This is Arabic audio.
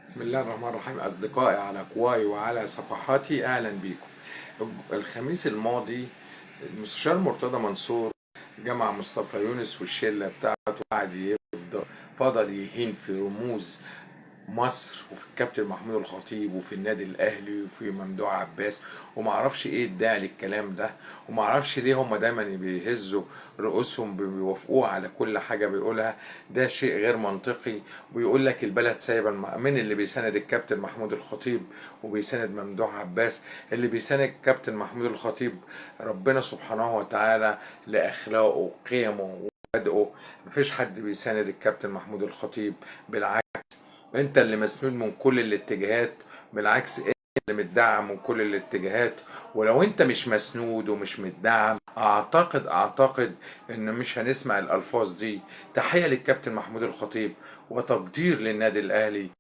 بسم الله الرحمن الرحيم. أصدقائي على قواي وعلى صفحاتي، أهلا بيكم. الخميس الماضي المستشار مرتضى منصور جمع مصطفى يونس والشلة بتاعته، قعد فضل يهين في رموز مصر وفي الكابتن محمود الخطيب وفي النادي الاهلي وفي ممدوح عباس، ومعرفش ايه الداعي للكلام ده، ومعرفش ليه هم دايما بيهزوا رؤوسهم بيوافقوه على كل حاجه بيقولها. ده شيء غير منطقي. ويقول لك البلد سايبه من اللي بيساند الكابتن محمود الخطيب وبيساند ممدوح عباس. اللي بيساند الكابتن محمود الخطيب ربنا سبحانه وتعالى لاخلاقه وقيمه ومبادئه. مفيش حد بيساند الكابتن محمود الخطيب، بالعكس انت اللي مسنود من كل الاتجاهات. بالعكس انت اللي متدعم من كل الاتجاهات. ولو انت مش مسنود ومش متدعم، اعتقد ان مش هنسمع الالفاظ دي. تحية للكابتن محمود الخطيب وتقدير للنادي الاهلي.